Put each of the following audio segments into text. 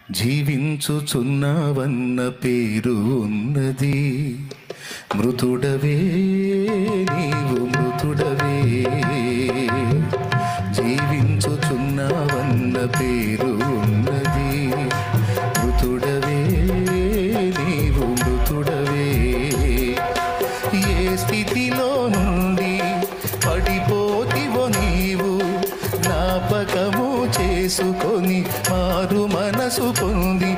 జీవించుచున్నావన్న పేరు ఉన్నది. మృతుడవే నీవు మృతుడవే, జీవించుచున్నావన్న పేరు ఉన్నది. మృతుడవే నీవు మృతుడవే. ఏ స్థితిలో నుండి పడిపోతివో నీవు జ్ఞాపకము చేసుకొని మారు మనసు పొంది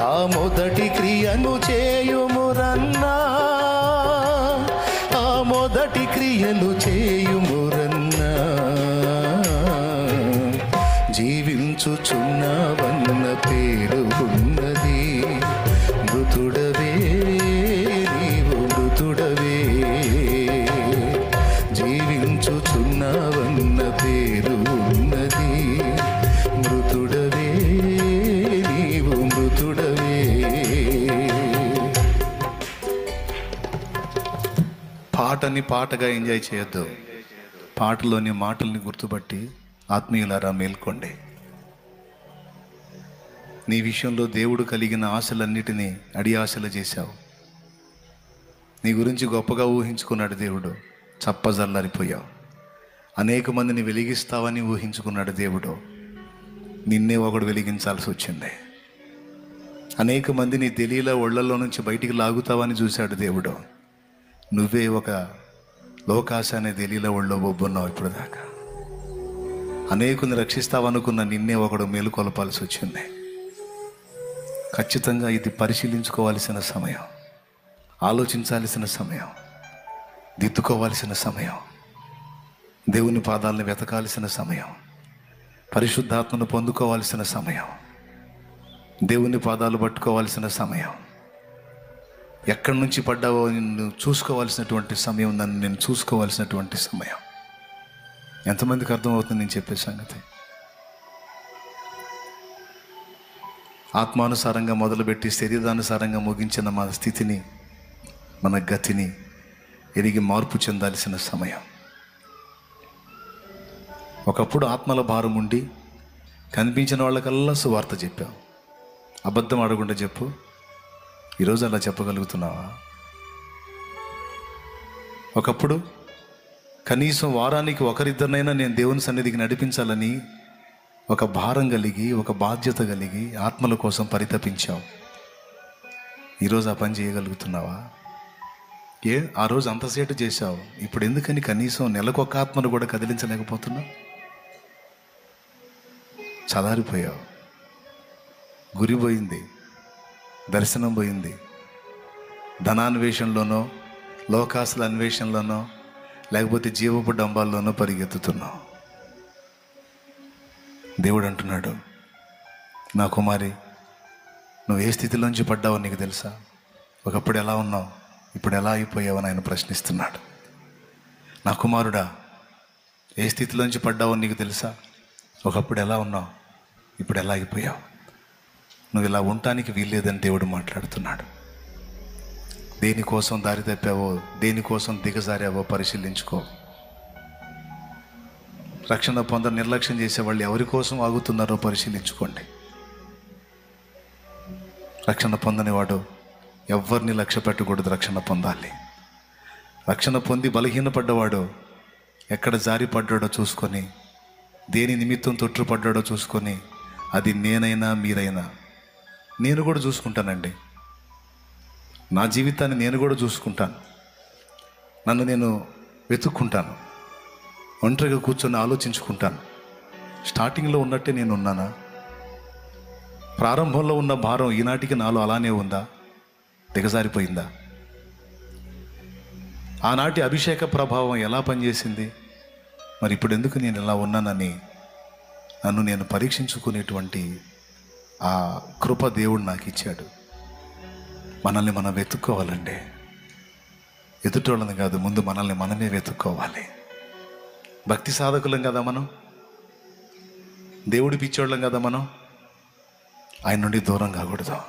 ఆ మొదటి క్రియను చేయుమురన్నా, ఆ మొదటి క్రియలు చేయుమురన్నా. జీవించుచున్నావన్న పేరు ఉన్నది. మృతుడవే నీవు మృతుడవే, జీవించుచున్నావన్న పేరు ఉన్నది. మృతుడవే నీవు మృతుడవే. పాటని పాటగా ఎంజాయ్ చేయొద్దు. పాటలోని మాటల్ని గుర్తుపట్టి ఆత్మీయులారా మేల్కోండి. నీ విషయంలో దేవుడు కలిగిన ఆశలన్నిటినీ అడి ఆశలు చేశావు. నీ గురించి గొప్పగా ఊహించుకున్నాడు దేవుడు, చప్పజల్లారిపోయావు. అనేక మందిని వెలిగిస్తావని ఊహించుకున్నాడు దేవుడు, నిన్నే ఒకడు వెలిగించాల్సి వచ్చింది. అనేక మందిని తెలియలా ఒళ్లలో నుంచి బయటికి లాగుతావని చూశాడు దేవుడు, నువ్వే ఒక లోకాశ అనే తెలియలా ఒళ్ళో బొబ్బున్నావు ఇప్పుడు దాకా. అనేకుని రక్షిస్తావనుకున్న నిన్నే ఒకడు మేలుకొలపాల్సి వచ్చింది. ఖచ్చితంగా ఇది పరిశీలించుకోవాల్సిన సమయం, ఆలోచించాల్సిన సమయం, దిద్దుకోవాల్సిన సమయం, దేవుని పాదాలను వెతకాల్సిన సమయం, పరిశుద్ధాత్మను పొందుకోవాల్సిన సమయం, దేవుని పాదాలు పట్టుకోవాల్సిన సమయం. ఎక్కడి నుంచి పడ్డావో నిన్ను చూసుకోవాల్సినటువంటి సమయం, నన్ను నేను చూసుకోవాల్సినటువంటి సమయం. ఎంతమందికి అర్థమవుతుంది నేను చెప్పే సంగతి? ఆత్మానుసారంగా మొదలుపెట్టి శరీరానుసారంగా ముగించిన మన స్థితిని, మన గతిని ఎరిగి మార్పు చెందాల్సిన సమయం. ఒకప్పుడు ఆత్మల భారం ఉండి కనిపించిన వాళ్ళకల్లా సువార్త చెప్పావు. అబద్ధం ఆడకుండా చెప్పు, ఈరోజు అలా చెప్పగలుగుతున్నావా? ఒకప్పుడు కనీసం వారానికి ఒకరిద్దరినైనా నేను దేవుని సన్నిధికి నడిపించాలని ఒక భారం కలిగి, ఒక బాధ్యత కలిగి ఆత్మల కోసం పరితపించావు. ఈరోజు ఆ పని చేయగలుగుతున్నావా? ఆ రోజు అంతసేటు చేశావు, ఇప్పుడు ఎందుకని కనీసం నెలకొక ఆత్మను కూడా కదిలించలేకపోతున్నావు? చదారిపోయావు, గురి పోయింది, దర్శనం పోయింది. ధనాన్వేషణలోనో, లోకాసుల అన్వేషణలోనో, లేకపోతే జీవపు డంబాల్లోనో పరిగెత్తుతున్నావు. దేవుడు అంటున్నాడు, నా కుమారి, నువ్వు ఏ స్థితిలోంచి పడ్డావో నీకు తెలుసా? ఒకప్పుడు ఎలా ఉన్నావు, ఇప్పుడు ఎలా అయిపోయావని ఆయన ప్రశ్నిస్తున్నాడు. నా కుమారుడా, ఏ స్థితిలోంచి పడ్డావో నీకు తెలుసా? ఒకప్పుడు ఎలా ఉన్నావు, ఇప్పుడు ఎలా అయిపోయావు? నువ్వు ఇలా ఉండటానికి వీల్లేదని దేవుడు మాట్లాడుతున్నాడు. దేనికోసం దారి తప్పావో, దేనికోసం దిగజారావో పరిశీలించుకో. రక్షణ పొంద నిర్లక్ష్యం చేసేవాళ్ళు ఎవరి కోసం ఆగుతున్నారో పరిశీలించుకోండి. రక్షణ పొందని వాడు ఎవరిని లక్ష్య పెట్టకూడదు, రక్షణ పొందాలి. రక్షణ పొంది బలహీనపడ్డవాడు ఎక్కడ జారి పడ్డాడో చూసుకొని, దేని నిమిత్తం తొట్టుపడ్డాడో చూసుకొని, అది నేనైనా మీరైనా, నేను కూడా చూసుకుంటానండి. నా జీవితాన్ని నేను కూడా చూసుకుంటాను. నన్ను నేను వెతుక్కుంటాను, ఒంటరిగా కూర్చొని ఆలోచించుకుంటాను. స్టార్టింగ్లో ఉన్నట్టే నేను ఉన్నానా? ప్రారంభంలో ఉన్న భారం ఈనాటికి నాలో అలానే ఉందా? దిగజారిపోయిందా? ఆనాటి అభిషేక ప్రభావం ఎలా పనిచేసింది? మరి ఇప్పుడు ఎందుకు నేను ఇలా ఉన్నానని నన్ను నేను పరీక్షించుకునేటువంటి ఆ కృప దేవుడు నాకు ఇచ్చాడు. మనల్ని మనం వెతుక్కోవాలండి. ఎదుటోళ్ళని కాదు, ముందు మనల్ని మనమే వెతుక్కోవాలి. భక్తి సాధకులం కదా మనం, దేవుడి పిచ్చోళ్ళం కదా మనం. ఆయన నుండి దూరం కాకూడదు.